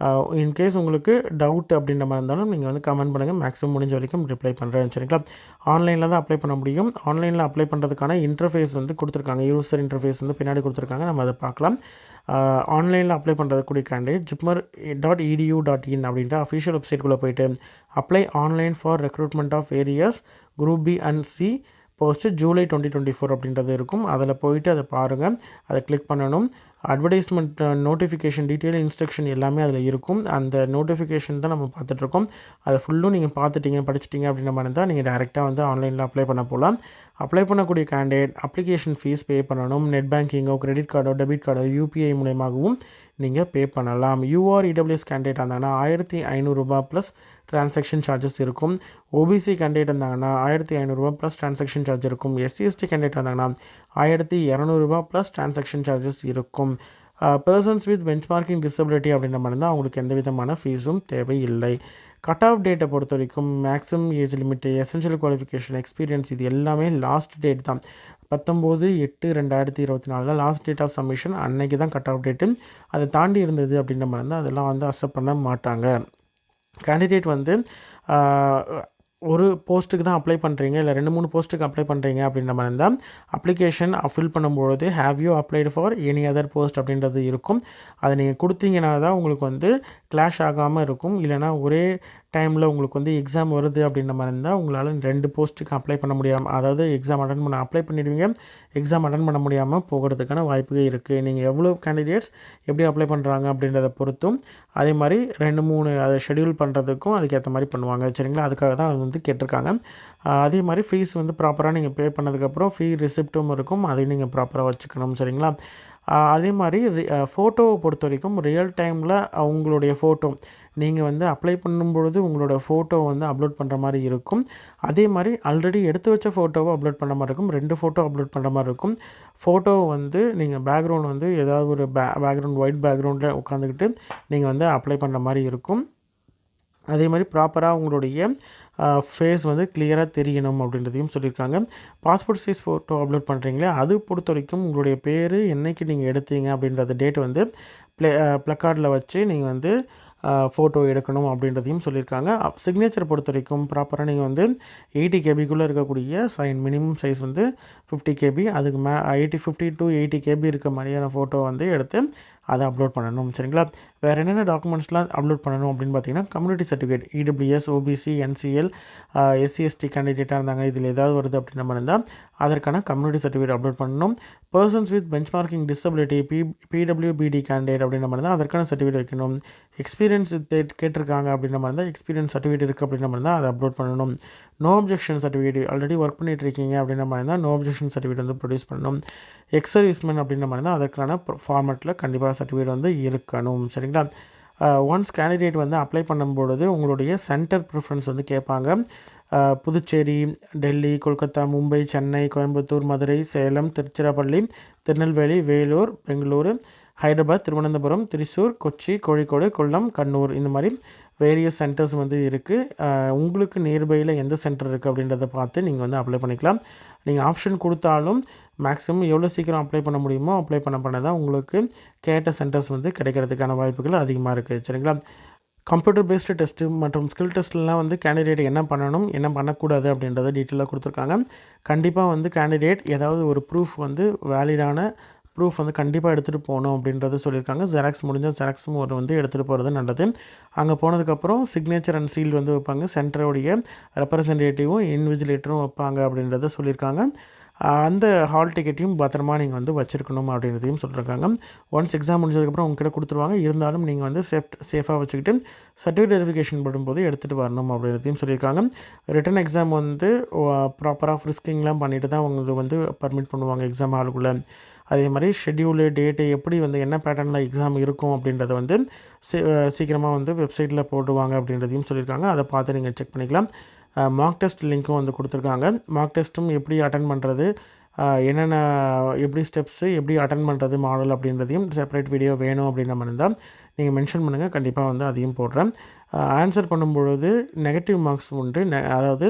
[SPEAKER 1] இன்கேஸ் உங்களுக்கு டவுட் அப்படின்ற மாதிரி இருந்தாலும் நீங்கள் வந்து கமெண்ட் பண்ணுங்கள். மேக்ஸிமம் முடிஞ்ச வரைக்கும் ரிப்ளை பண்ணுறேன். சரிங்களா. ஆன்லைனில் தான் அப்ளை பண்ண முடியும். ஆன்லைனில் அப்ளை பண்ணுறதுக்கான இன்டர்ஃபேஸ் வந்து கொடுத்துருக்காங்க. யூசர் இன்டர்ஃபேஸ் வந்து பின்னாடி கொடுத்துருக்காங்க. நம்ம அதை பார்க்கலாம். ஆன்லைனில் அப்ளை பண்ணுறதுக்கூடிய கேண்டிடேட் jipmer.edu.in அப்படின்ற அஃபிஷியல் வெப்சைட்குள்ளே போயிட்டு apply online for recruitment of areas group B and C post July 2024 அப்படின்றது இருக்கும். அதில் போயிட்டு அதை பாருங்கள், அதை கிளிக் பண்ணணும். அட்வர்டைஸ்மெண்ட் நோட்டிஃபிகேஷன் டீட்டெயில் இன்ஸ்ட்ரக்ஷன் எல்லாமே அதில் இருக்கும். அந்த நோட்டிஃபிகேஷன் தான் நம்ம பார்த்துட்ருக்கோம். அதை ஃபுல்லும் நீங்கள் பார்த்துட்டீங்க படிச்சிட்டிங்க அப்படின்ற மாதிரி இருந்தால் நீங்கள் டேரெக்டாக வந்து ஆன்லைனில் அப்ளை பண்ண போகலாம். அப்ளை பண்ணக்கூடிய கேண்டிடேட் அப்ளிகேஷன் ஃபீஸ் பே பண்ணணும். நெட் பேங்கிங்கோ கிரெடிட் கார்டோ டெபிட் கார்டோ யூபிஐ மூலமாகவும் நீங்கள் பே பண்ணலாம். யூஆர்இடபிள்யூஎஸ் கேண்டிடேட் இருந்தாங்கன்னா 1500 ரூபா ப்ளஸ் டிரான்சாக்ஷன் சார்ஜஸ் இருக்கும். ஓபிசி கேண்டிடேட் இருந்தாங்கன்னா 1500 ரூபா ப்ளஸ் டிரான்சாக்ஷன் சார்ஜ் இருக்கும். எஸ்சிஎஸ்டி கேண்டிடேட் இருந்தாங்கன்னா 1200 ரூபா ப்ளஸ் டிரான்சாக்ஷன் சார்ஜஸ் இருக்கும். பர்சன்ஸ் வித் பெஞ்ச்மார்க்கிங் டிசபிலிட்டி அப்படின்ற மாதிரி இருந்தால் அவங்களுக்கு எந்த விதமான ஃபீஸும் தேவையில்லை. கட் ஆஃப் டேட்டை பொறுத்த வரைக்கும் maximum age limit, essential qualification, experience இது எல்லாமே லாஸ்ட் டேட் தான். 19/8/2024 தான் லாஸ்ட் டேட் ஆஃப் சப்மிஷன். அன்னைக்கு தான் கட் ஆஃப் டேட்டு. அதை தாண்டி இருந்தது அப்படின்ற மாதிரி இருந்தால் அதெல்லாம் வந்து அக்செப்ட் பண்ண மாட்டாங்க. கேண்டிடேட் வந்து ஒரு போஸ்ட்டுக்கு தான் அப்ளை பண்ணுறீங்க, இல்லை 2-3 போஸ்ட்டுக்கு அப்ளை பண்ணுறீங்க அப்படின்ற மாதிரி இருந்தால் அப்ளிகேஷன் ஃபில் பண்ணும்பொழுது have you applied for any other post அப்படின்றது இருக்கும். அதை நீங்கள் கொடுத்தீங்கன்னா தான் உங்களுக்கு வந்து கிளாஷ் ஆகாமல் இருக்கும். இல்லைனா ஒரே டைமில் உங்களுக்கு வந்து எக்ஸாம் வருது அப்படின்ற மாதிரி இருந்தால் உங்களால் 2 போஸ்ட்டுக்கு அப்ளை பண்ண முடியாமல், அதாவது எக்ஸாம் அப்ளை பண்ணிடுவீங்க, எக்ஸாம் அட்டன் பண்ண முடியாமல் போகிறதுக்கான வாய்ப்புகள் இருக்குது. நீங்கள் எவ்வளோ கேண்டிடேட்ஸ் எப்படி அப்ளை பண்ணுறாங்க அப்படின்றத பொறுத்தும் அதே மாதிரி 2-3 அதை ஷெடியூல் பண்ணுறதுக்கும் அதுக்கேற்ற மாதிரி பண்ணுவாங்க. சரிங்களா, அதுக்காக தான் அது வந்து கேட்டிருக்காங்க. அதே மாதிரி ஃபீஸ் வந்து ப்ராப்பராக நீங்கள் பே பண்ணதுக்கப்புறம் ஃபீ ரிசிப்ட்டும் இருக்கும், அதையும் நீங்கள் ப்ராப்பராக வச்சுக்கணும். சரிங்களா, அதே மாதிரி ஃபோட்டோவை பொறுத்த வரைக்கும் ரியல் டைமில் அவங்களுடைய ஃபோட்டோ நீங்கள் வந்து அப்ளை பண்ணும்பொழுது உங்களோட ஃபோட்டோ வந்து அப்லோட் பண்ணுற மாதிரி இருக்கும். அதே மாதிரி ஆல்ரெடி எடுத்து வச்ச ஃபோட்டோவை அப்லோட் பண்ணுற மாதிரி இருக்கும். 2 ஃபோட்டோ அப்லோட் பண்ணுற மாதிரி இருக்கும். ஃபோட்டோ வந்து நீங்கள் பேக்ரவுண்ட் வந்து ஏதாவது ஒரு பேக்ரவுண்ட் ஒயிட் பேக்ரவுண்டில் உட்காந்துக்கிட்டு நீங்கள் வந்து அப்ளை பண்ணுற மாதிரி இருக்கும். அதே மாதிரி ப்ராப்பராக உங்களுடைய ஃபேஸ் வந்து கிளியராக தெரியணும் அப்படின்றதையும் சொல்லியிருக்காங்க. பாஸ்போர்ட் சைஸ் ஃபோட்டோ அப்லோட் பண்ணுறீங்களே அது பொறுத்த வரைக்கும் உங்களுடைய பேர் என்றைக்கு நீங்கள் எடுத்தீங்க அப்படின்றத டேட் வந்து ப்ளக்கார்டில் வச்சு நீங்கள் வந்து ஃபோட்டோ எடுக்கணும் அப்படின்றதையும் சொல்லியிருக்காங்க. சிக்னேச்சர் பொறுத்த வரைக்கும் ப்ராப்பராக நீங்கள் வந்து 80 கேபிக்குள்ளே இருக்கக்கூடிய சைன் மினிமம் சைஸ் வந்து 50 கேபி, அதுக்கு 50 to 80 கேபி இருக்க மாதிரியான ஃபோட்டோ வந்து எடுத்து அதை அப்லோட் பண்ணணும். சரிங்களா, வேறு என்னென்ன டாக்குமெண்ட்ஸ்லாம் அப்லோட் பண்ணணும் அப்படின்னு பார்த்தீங்கன்னா community certificate, EWS, OBC, NCL, SC ST கேண்டிடேட்டாக இருந்தாங்க, இதில் ஏதாவது வருது அப்படின்னு நம்ம இருந்தால் அதற்கான கம்யூனிட்டி சர்டிஃபிகேட் அப்லோட் பண்ணணும். Persons with benchmarking disability, PWBD candidate அப்படின்ற மாதிரி தான் அதற்கான சர்டிஃபிகேட் வைக்கணும். எக்ஸ்பீரியன்ஸ் கேட்டிருக்காங்க அப்படின்ற மாதிரி தான் எக்ஸ்பீரியன்ஸ் சர்டிஃபிகேட் இருக்குது அப்படின்ற மாதிரி தான் அதை அப்லோட் பண்ணணும். No objection certificate, already work பண்ணிட்டு இருக்கீங்க அப்படின்ற மாதிரி தான் நோ அப்ஜெக்ஷன் சர்டிஃபிகேட் வந்து ப்ரொடியூஸ் பண்ணணும். எக்ஸர்வீஸ்மென் அப்படின்ற மாதிரி தான் அதற்கான ஃபார்மேட்டில் கண்டிப்பாக சர்டிஃபிகேட் வந்து இருக்கணும். சரிங்களா, ஒன்ஸ் கேண்டிடேட் வந்து அப்ளை பண்ணும்பொழுது உங்களுடைய சென்டர் ப்ரிஃபரன்ஸ் வந்து கேட்பாங்க. புதுச்சேரி, டெல்லி, கொல்கத்தா, மும்பை, சென்னை, கோயம்புத்தூர், மதுரை, சேலம், திருச்சிராப்பள்ளி, திருநெல்வேலி, வேலூர், பெங்களூரு, ஹைதராபாத், திருவனந்தபுரம், திருச்சூர், கொச்சி, கோழிக்கோடு, கொல்லம், கண்ணூர், இந்த மாதிரி வேரியஸ் சென்டர்ஸ் வந்து இருக்குது. உங்களுக்கு நியர்பையில் எந்த சென்டர் இருக்குது அப்படின்றத பார்த்து நீங்கள் வந்து அப்ளை பண்ணிக்கலாம். நீங்கள் ஆப்ஷன் கொடுத்தாலும் மேக்ஸிமம் எவ்வளோ சீக்கிரம் அப்ளை பண்ண முடியுமோ அப்ளை பண்ண தான் உங்களுக்கு கேட்ட சென்டர்ஸ் வந்து கிடைக்கிறதுக்கான வாய்ப்புகள் அதிகமாக இருக்குது. சரிங்களா, கம்ப்யூட்டர் பேஸ்டு டெஸ்ட்டு மற்றும் ஸ்கில் டெஸ்ட்லாம் வந்து கேண்டிடேட் என்ன பண்ணணும் என்ன பண்ணக்கூடாது அப்படின்றத டீட்டெயிலாக கொடுத்துருக்காங்க. கண்டிப்பாக வந்து கேண்டிடேட் ஏதாவது ஒரு ப்ரூஃப் வந்து வேலிடான ப்ரூஃப் வந்து கண்டிப்பாக எடுத்துகிட்டு போகணும் அப்படின்றத சொல்லியிருக்காங்க. ஜெராக்ஸ் முடிஞ்சால் ஜெராக்ஸும் ஒரு வந்து எடுத்துகிட்டு போகிறது நல்லது. அங்கே போனதுக்கப்புறம் சிக்னேச்சர் அண்ட் சீல் வந்து வைப்பாங்க. சென்டருடைய ரெப்ரசன்டேட்டிவும் இன்விஜிலேட்டரும் வைப்பாங்க அப்படின்றத சொல்லியிருக்காங்க. அந்த ஹால் டிக்கெட்டையும் பத்திரமா நீங்கள் வந்து வச்சுருக்கணும் அப்படின்றதையும் சொல்லியிருக்காங்க. ஒன்ஸ் எக்ஸாம் முடிஞ்சதுக்கப்புறம் உங்ககிட்ட கொடுத்துருவாங்க. இருந்தாலும் நீங்கள் வந்து சேஃபாக வச்சுக்கிட்டு சர்டிஃபிகேட் வெரிஃபிகேஷன் பண்ணும்போது எடுத்துகிட்டு வரணும் அப்படின்றதையும் சொல்லியிருக்காங்க. ரிட்டன் எக்ஸாம் வந்து ப்ராப்பராக ஃப்ரிஸ்கிங்லாம் பண்ணிவிட்டு தான் அவங்க வந்து பர்மிட் பண்ணுவாங்க எக்ஸாம் ஹாலுக்குள்ளே. அதே மாதிரி ஷெட்யூலு டேட்டு எப்படி வந்து என்ன பேட்டர்னில் எக்ஸாம் இருக்கும் அப்படின்றத வந்து சீக்கிரமாக வந்து வெப்சைட்டில் போடுவாங்க அப்படின்றதையும் சொல்லியிருக்காங்க. அதை பார்த்து நீங்கள் செக் பண்ணிக்கலாம். மார்க் டெஸ்ட் லிங்க்கும் வந்து கொடுத்துருக்காங்க. மார்க் டெஸ்ட்டும் எப்படி அட்டன் பண்ணுறது, என்னென்ன எப்படி ஸ்டெப்ஸு எப்படி அட்டன் பண்ணுறது மாடல் அப்படின்றதையும் செப்பரேட் வீடியோ வேணும் அப்படின்ற மாதிரி இருந்தால் நீங்கள் மென்ஷன் பண்ணுங்கள், கண்டிப்பாக வந்து அதையும் போடுறேன். ஆன்சர் பண்ணும்பொழுது நெகட்டிவ் மார்க்ஸ் உண்டு. அதாவது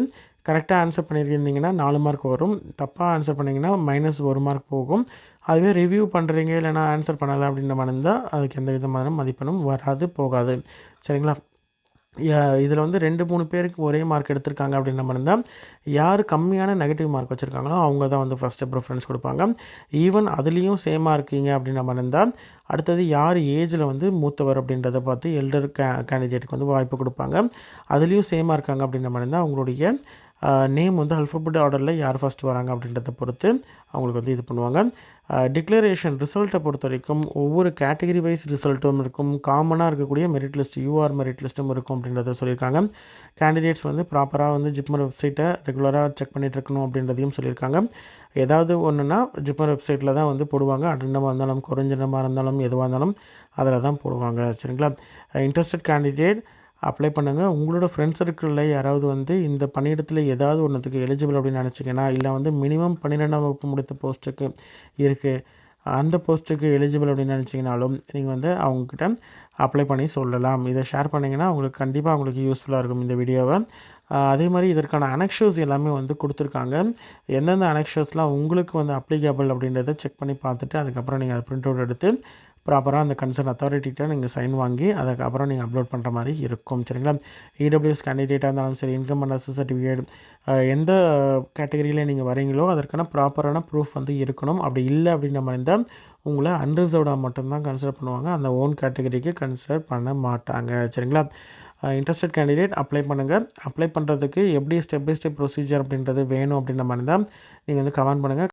[SPEAKER 1] கரெக்டாக ஆன்சர் பண்ணியிருந்தீங்கன்னா 4 மார்க் வரும், தப்பாக ஆன்சர் பண்ணிங்கன்னா -1 மார்க் போகும். அதுவே ரிவ்யூ பண்ணுறீங்க இல்லைனா ஆன்சர் பண்ணலை அப்படின்ற மாதிரி இருந்தால் அதுக்கு எந்த விதமான மதிப்பெண்ணும் வராது போகாது. சரிங்களா, இதில் வந்து 2-3 பேருக்கு ஒரே மார்க் எடுத்திருக்காங்க அப்படின்ற மாதிரி இருந்தால் யார் கம்மியான நெகட்டிவ் மார்க் வச்சுருக்காங்களோ அவங்க தான் வந்து ஃபஸ்ட்டு ப்ரிஃபரன்ஸ் கொடுப்பாங்க. ஈவன் அதுலேயும் சேமாக இருக்கீங்க அப்படின்ற மாதிரி இருந்தால் அடுத்தது யார் ஏஜில் வந்து மூத்தவர் அப்படின்றத பார்த்து எல்டர் கேண்டிடேட்டுக்கு வந்து வாய்ப்பு கொடுப்பாங்க. அதுலேயும் சேமாக இருக்காங்க அப்படின்ற மாதிரி இருந்தால் அவங்களுடைய நேம் வந்து அல்ஃபபெட் ஆர்டரில் யார் ஃபஸ்ட்டு வராங்க அப்படின்றத பொறுத்து அவங்களுக்கு வந்து இது பண்ணுவாங்க. டிக்ளரேஷன் ரிசல்ட்டை பொறுத்த வரைக்கும் ஒவ்வொரு கேட்டகரி வைஸ் ரிசல்ட்டும் இருக்கும். காமனாக இருக்கக்கூடிய மெரிட் லிஸ்ட் யூஆர் மெரிட் லிஸ்ட்டும் இருக்கும் அப்படின்றத சொல்லியிருக்காங்க. கேண்டிடேட்ஸ் வந்து ப்ராப்பராக வந்து ஜிப்மர் வெப்சைட்டை ரெகுலராக செக் பண்ணிகிட்டு இருக்கணும் அப்படின்றதையும் சொல்லியிருக்காங்க. ஏதாவது ஒன்றுனா ஜிப்மர் வெப்சைட்டில் தான் வந்து போடுவாங்க. அட்டெண்டமாக இருந்தாலும் குறைஞ்சிடமாக இருந்தாலும் எதுவாக இருந்தாலும் அதில் தான் போடுவாங்க. சரிங்களா? இன்ட்ரெஸ்டட் கேண்டிடேட் அப்ளை பண்ணுங்கள். உங்களோட ஃப்ரெண்ட்ஸ் சர்க்கிளில் யாராவது வந்து இந்த பணியிடத்தில் ஏதாவது ஒன்றுத்துக்கு எலிஜிபிள் அப்படின்னு நினச்சிங்கன்னா, இல்லை வந்து மினிமம் 12ஆம் வகுப்பு முடித்த போஸ்ட்டுக்கு இருக்குது, அந்த போஸ்ட்டுக்கு எலிஜிபிள் அப்படின்னு நினச்சிங்கனாலும் நீங்கள் வந்து அவங்கக்கிட்ட அப்ளை பண்ணி சொல்லலாம். இதை ஷேர் பண்ணிங்கன்னா அவங்களுக்கு கண்டிப்பாக அவங்களுக்கு யூஸ்ஃபுல்லாக இருக்கும் இந்த வீடியோவை. அதே மாதிரி இதற்கான அனெக்ஷர்ஸ் எல்லாமே வந்து கொடுத்துருக்காங்க. எந்தெந்த அனெக்ஷர்ஸ்லாம் உங்களுக்கு வந்து அப்ளிகேபிள் அப்படின்றத செக் பண்ணி பார்த்துட்டு அதுக்கப்புறம் நீங்கள் அதை பிரிண்ட் அவுட் எடுத்து ப்ராப்பராக அந்த கன்சர்ன் அத்தாரிட்டிகிட்ட நீங்கள் சைன் வாங்கி அதுக்கப்புறம் நீங்கள் அப்லோட் பண்ணுற மாதிரி இருக்கும். சரிங்களா? இடபிள்யூஎஸ் கேண்டிடேட்டாக இருந்தாலும் சரி, இன்கம் அண்ட் அசஸ் சர்டிஃபிகேட், எந்த கேட்டகரியில் நீங்கள் வரீங்களோ அதற்கான ப்ராப்பரான ப்ரூஃப் வந்து இருக்கணும். அப்படி இல்லை அப்படின்ற மாதிரி இருந்தால் உங்களை அன்ரிசர்வ்டாக மட்டும்தான் கன்சிடர் பண்ணுவாங்க. அந்த ஓன் கேட்டகரிக்கு கன்சிடர் பண்ண மாட்டாங்க. சரிங்களா? இன்ட்ரெஸ்டட் கேண்டிடேட் அப்ளை பண்ணுங்கள். அப்ளை பண்ணுறதுக்கு எப்படி ஸ்டெப் பை ஸ்டெப் ப்ரொசீஜர் அப்படின்றது வேணும் அப்படின்ற மாதிரி தான் நீங்கள் வந்து கமெண்ட் பண்ணுங்கள்.